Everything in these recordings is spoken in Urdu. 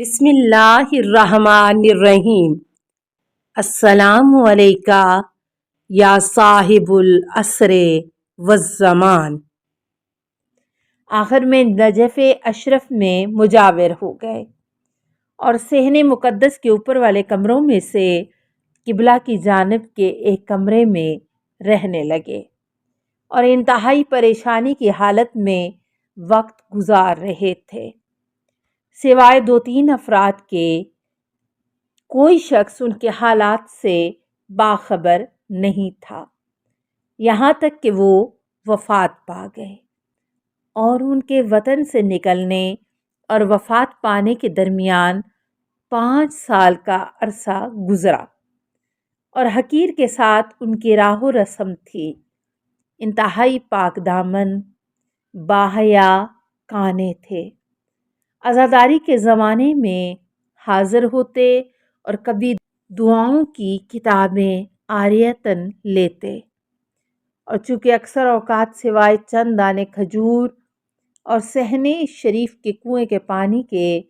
بسم اللہ الرحمن الرحیم۔ السلام علیکہ یا صاحب العصر والزمان۔ آخر میں نجف اشرف میں مجاور ہو گئے اور صحن مقدس کے اوپر والے کمروں میں سے قبلہ کی جانب کے ایک کمرے میں رہنے لگے اور انتہائی پریشانی کی حالت میں وقت گزار رہے تھے۔ سوائے 2-3 افراد کے کوئی شخص ان کے حالات سے باخبر نہیں تھا، یہاں تک کہ وہ وفات پا گئے اور ان کے وطن سے نکلنے اور وفات پانے کے درمیان 5 سال کا عرصہ گزرا اور حقیر کے ساتھ ان کی راہ و رسم تھی۔ انتہائی پاک دامن، باحیا کانے تھے، عزاداری کے زمانے میں حاضر ہوتے اور کبھی دعاؤں کی کتابیں عاریتاً لیتے، اور چونکہ اکثر اوقات سوائے چند دانے کھجور اور صحن شریف کے کنویں کے پانی کے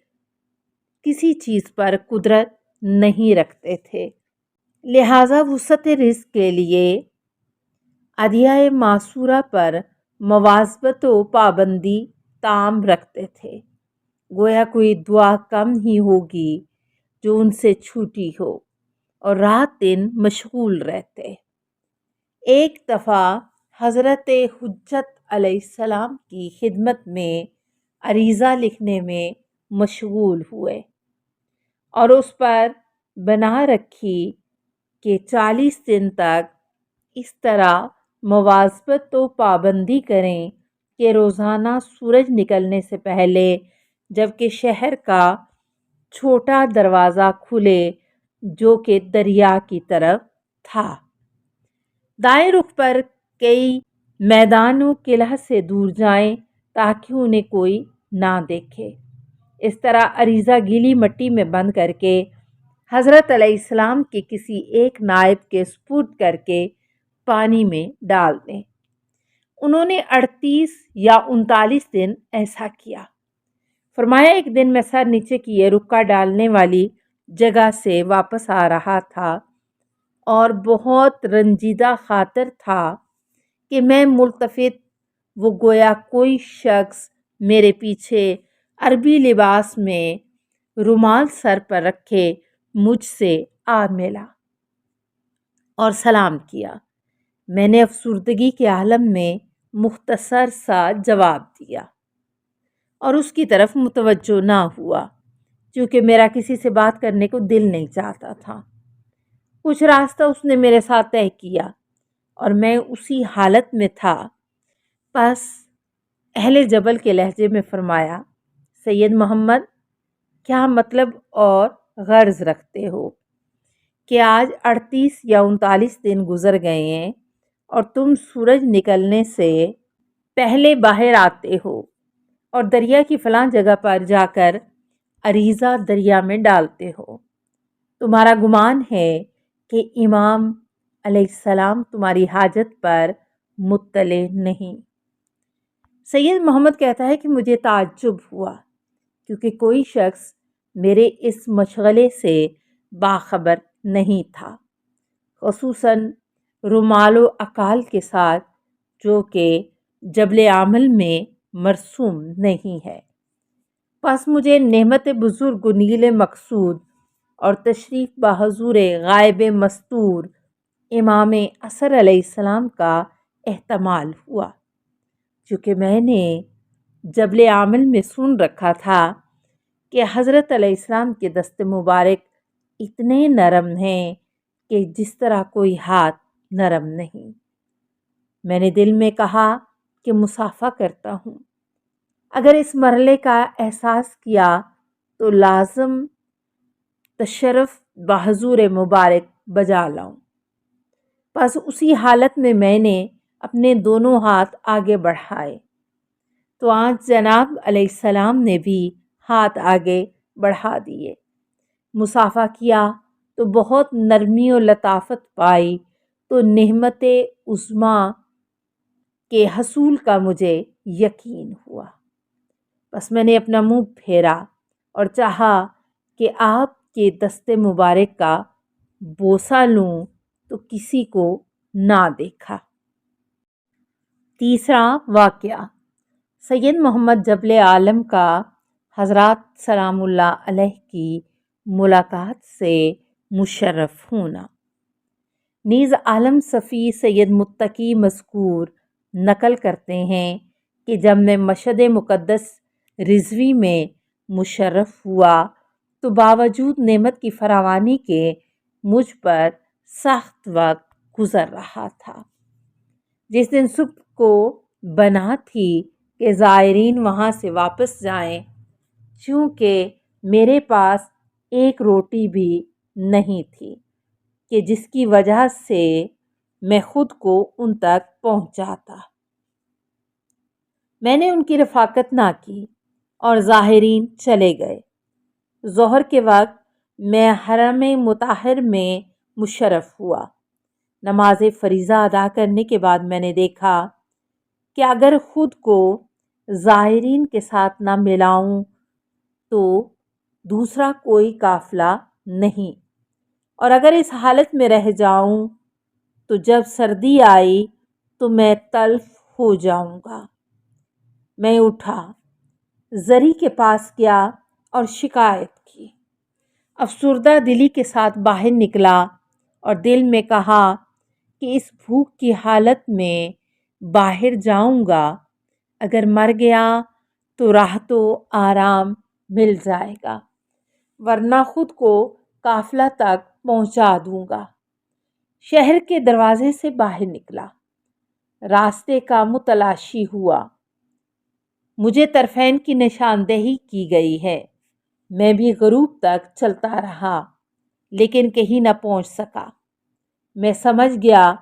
کسی چیز پر قدرت نہیں رکھتے تھے، لہٰذا وسعت رزق کے لیے عدیہ معصورہ پر مواظبت و پابندی تام رکھتے تھے، گویا کوئی دعا کم ہی ہوگی جو ان سے چھوٹی ہو، اور رات دن مشغول رہتے۔ ایک دفعہ حضرت حجت علیہ السلام کی خدمت میں عریضہ لکھنے میں مشغول ہوئے اور اس پر بنا رکھی کہ 40 دن تک اس طرح مواظبت و پابندی کریں کہ روزانہ سورج نکلنے سے پہلے جبکہ شہر کا چھوٹا دروازہ کھلے جو کہ دریا کی طرف تھا، دائیں رخ پر کئی میدان و قلعہ سے دور جائیں تاکہ انہیں کوئی نہ دیکھے۔ اس طرح عریضہ گیلی مٹی میں بند کر کے حضرت علیہ السلام کے کسی ایک نائب کے سپرد کر کے پانی میں ڈال دیں۔ انہوں نے 38 یا 39 دن ایسا کیا۔ فرمایا ایک دن میں سر نیچے کیے رکا ڈالنے والی جگہ سے واپس آ رہا تھا اور بہت رنجیدہ خاطر تھا کہ میں ملتفت، وہ گویا کوئی شخص میرے پیچھے عربی لباس میں رومال سر پر رکھے مجھ سے آ ملا اور سلام کیا۔ میں نے افسردگی کے عالم میں مختصر سا جواب دیا اور اس کی طرف متوجہ نہ ہوا، کیونکہ میرا کسی سے بات کرنے کو دل نہیں چاہتا تھا۔ کچھ راستہ اس نے میرے ساتھ طے کیا اور میں اسی حالت میں تھا۔ پس اہل جبل کے لہجے میں فرمایا، سید محمد، کیا مطلب اور غرض رکھتے ہو کہ آج 38 یا 39 دن گزر گئے ہیں اور تم سورج نکلنے سے پہلے باہر آتے ہو اور دریا کی فلاں جگہ پر جا کر عریضہ دریا میں ڈالتے ہو؟ تمہارا گمان ہے کہ امام علیہ السلام تمہاری حاجت پر مطلع نہیں؟ سید محمد کہتا ہے کہ مجھے تعجب ہوا، کیونکہ کوئی شخص میرے اس مشغلے سے باخبر نہیں تھا، خصوصاً رومال و اکال کے ساتھ جو کہ جبل عامل میں مرسوم نہیں ہے۔ پس مجھے نعمت بزرگ و نیل مقصود اور تشریف بحضور غائب مستور امام عصر علیہ السلام کا احتمال ہوا، چونکہ میں نے جبل عامل میں سن رکھا تھا کہ حضرت علیہ السلام کے دست مبارک اتنے نرم ہیں کہ جس طرح کوئی ہاتھ نرم نہیں۔ میں نے دل میں کہا کہ مصافحہ کرتا ہوں، اگر اس مرحلے کا احساس کیا تو لازم تشرف بحضور مبارک بجا لاؤں۔ پس اسی حالت میں نے اپنے دونوں ہاتھ آگے بڑھائے تو آج جناب علیہ السلام نے بھی ہاتھ آگے بڑھا دیے۔ مصافحہ کیا تو بہت نرمی و لطافت پائی تو نعمت عظمیٰ کے حصول کا مجھے یقین ہوا۔ بس میں نے اپنا منہ پھیرا اور چاہا کہ آپ کے دست مبارک کا بوسہ لوں تو کسی کو نہ دیکھا۔ تیسرا واقعہ، سید محمد جبل عالم کا حضرات سلام اللہ علیہ کی ملاقات سے مشرف ہونا۔ نیز عالم صفی سید متقی مذکور نقل کرتے ہیں کہ جب میں مشہد مقدس رضوی میں مشرف ہوا تو باوجود نعمت کی فراوانی کے مجھ پر سخت وقت گزر رہا تھا۔ جس دن صبح کو بنا تھی کہ زائرین وہاں سے واپس جائیں، چونکہ میرے پاس ایک روٹی بھی نہیں تھی کہ جس کی وجہ سے میں خود کو ان تک پہنچاتا۔ میں نے ان کی رفاقت نہ کی اور ظاہرین چلے گئے۔ ظہر کے وقت میں حرم مطہر میں مشرف ہوا۔ نماز فریضہ ادا کرنے کے بعد میں نے دیکھا کہ اگر خود کو ظاہرین کے ساتھ نہ ملاؤں تو دوسرا کوئی قافلہ نہیں، اور اگر اس حالت میں رہ جاؤں تو جب سردی آئی تو میں تلف ہو جاؤں گا۔ میں اٹھا، زری کے پاس گیا اور شکایت کی۔ افسردہ دلی کے ساتھ باہر نکلا اور دل میں کہا کہ اس بھوک کی حالت میں باہر جاؤں گا، اگر مر گیا تو راحت و آرام مل جائے گا، ورنہ خود کو قافلہ تک پہنچا دوں گا۔ شہر کے دروازے سے باہر نکلا، راستے کا متلاشی ہوا۔ مجھے طرفین کی نشاندہی کی گئی ہے۔ میں بھی غروب تک چلتا رہا لیکن کہیں نہ پہنچ سکا۔ میں سمجھ گیا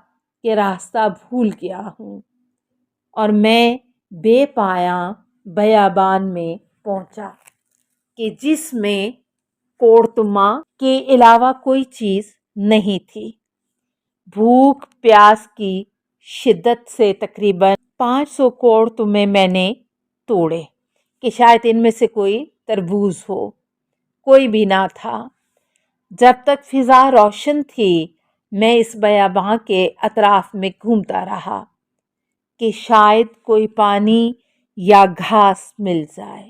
کہ راستہ بھول گیا ہوں اور میں بے پایاں بیابان میں پہنچا کہ جس میں کوڑتما کے علاوہ کوئی چیز نہیں تھی۔ بھوک پیاس کی شدت سے تقریباً 500 کوڑتمے میں نے توڑے کہ شاید ان میں سے کوئی تربوز ہو، کوئی بھی نہ تھا۔ جب تک فضا روشن تھی میں اس بیاباں کے اطراف میں گھومتا رہا کہ شاید کوئی پانی یا گھاس مل جائے۔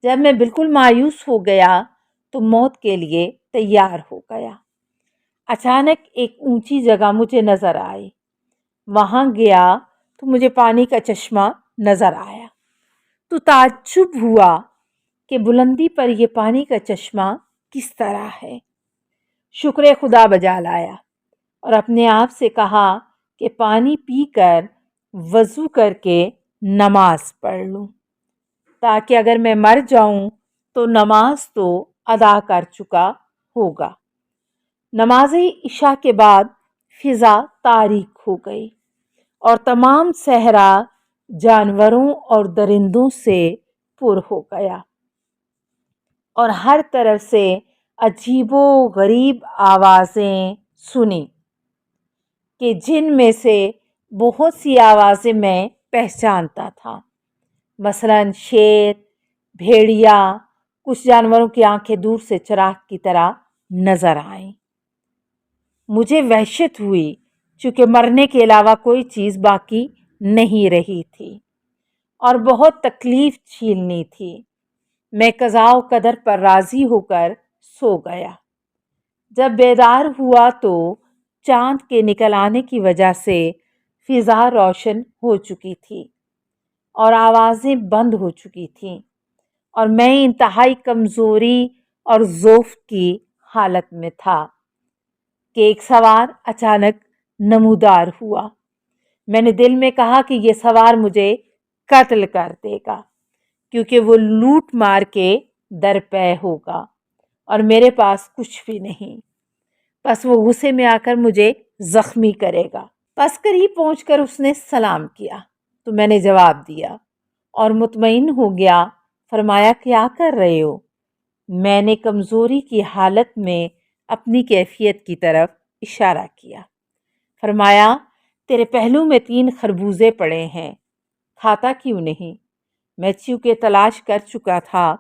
جب میں بالکل مایوس ہو گیا تو موت کے لیے تیار ہو گیا۔ اچانک ایک اونچی جگہ مجھے نظر آئی۔ وہاں گیا تو مجھے پانی کا چشمہ نظر آیا تو تعجب ہوا کہ بلندی پر یہ پانی کا چشمہ کس طرح ہے۔ شکر خدا بجا لایا اور اپنے آپ سے کہا کہ پانی پی کر وضو کر کے نماز پڑھ لوں، تاکہ اگر میں مر جاؤں تو نماز تو ادا کر چکا ہوگا۔ نماز عشاء کے بعد فضا تاریک ہو گئی اور تمام صحرا جانوروں اور درندوں سے پر ہو گیا اور ہر طرف سے عجیب و غریب آوازیں سنی کہ جن میں سے بہت سی آوازیں میں پہچانتا تھا، مثلاً شیر، بھیڑیا، کچھ جانوروں کی آنکھیں دور سے چراغ کی طرح نظر آئیں۔ مجھے وحشت ہوئی چونکہ مرنے کے علاوہ کوئی چیز باقی نہیں رہی تھی اور بہت تکلیف جھیلنی تھی۔ میں قضاء و قدر پر راضی ہو کر سو گیا۔ جب بیدار ہوا تو چاند کے نکل آنے کی وجہ سے فضا روشن ہو چکی تھی اور آوازیں بند ہو چکی تھیں اور میں انتہائی کمزوری اور ضعف کی حالت میں تھا کہ ایک سوار اچانک نمودار ہوا۔ میں نے دل میں کہا کہ یہ سوار مجھے قتل کر دے گا کیونکہ وہ لوٹ مار کے درپے ہوگا اور میرے پاس کچھ بھی نہیں، بس وہ غصے میں آ کر مجھے زخمی کرے گا۔ پس قریب پہنچ کر اس نے سلام کیا تو میں نے جواب دیا اور مطمئن ہو گیا۔ فرمایا کیا کر رہے ہو؟ میں نے کمزوری کی حالت میں اپنی کیفیت کی طرف اشارہ کیا۔ فرمایا تیرے پہلو میں 3 خربوزے پڑے ہیں، کھاتا کیوں نہیں؟ میں چونکہ تلاش کر چکا تھا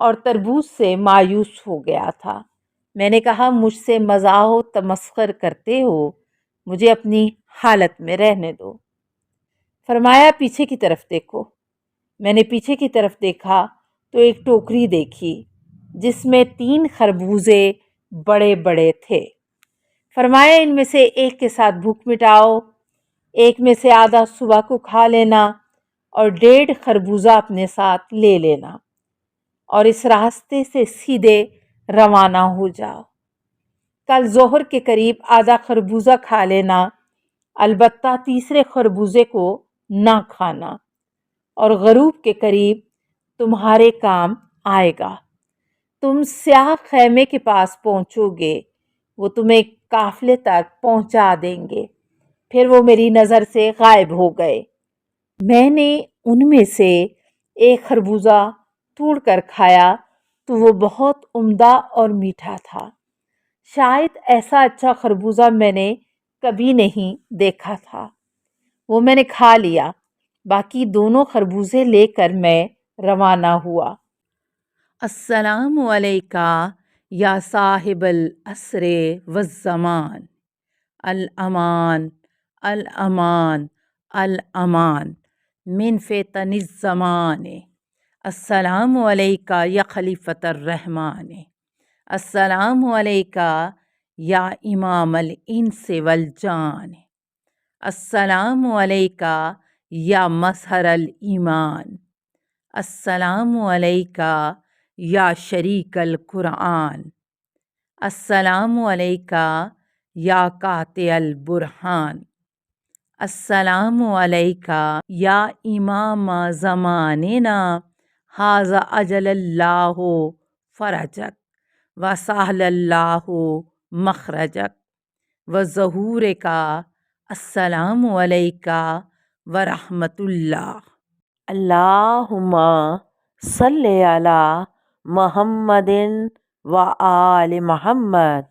اور تربوز سے مایوس ہو گیا تھا۔ میں نے کہا مجھ سے مزاح و تمسخر کرتے ہو، مجھے اپنی حالت میں رہنے دو۔ فرمایا پیچھے کی طرف دیکھو۔ میں نے پیچھے کی طرف دیکھا تو ایک ٹوکری دیکھی جس میں 3 خربوزے بڑے بڑے تھے۔ فرمایا ان میں سے ایک کے ساتھ بھوک مٹاؤ، ایک میں سے آدھا صبح کو کھا لینا اور 1.5 خربوزہ اپنے ساتھ لے لینا اور اس راستے سے سیدھے روانہ ہو جاؤ۔ کل ظہر کے قریب آدھا خربوزہ کھا لینا، البتہ تیسرے خربوزے کو نہ کھانا، اور غروب کے قریب تمہارے کام آئے گا۔ تم سیاہ خیمے کے پاس پہنچو گے، وہ تمہیں قافلے تک پہنچا دیں گے۔ پھر وہ میری نظر سے غائب ہو گئے۔ میں نے ان میں سے ایک خربوزہ توڑ کر کھایا تو وہ بہت عمدہ اور میٹھا تھا۔ شاید ایسا اچھا خربوزہ میں نے کبھی نہیں دیکھا تھا۔ وہ میں نے کھا لیا۔ باقی دونوں خربوزے لے کر میں روانہ ہوا۔ السلام علیکہ یا صاحب العصر والزمان، الامان الامان الامان من فتن الزمان، السلام علیکہ یا خلیفۃ الرحمن، السلام علیکہ یا امام الانس والجان، السلام علیکہ یا مظہر الایمان، السلام علیکہ یا شریک القرآن، السلام علیکہ یا قاطع البرہان، السلام علیکہ یا امام زماننا، ھذا اجل اللہ فرجک وسہل اللہ مخرجک وظہورک، السلام علیکہ ورحمۃ اللہ۔ اللہم صلی علی محمد و آل محمد۔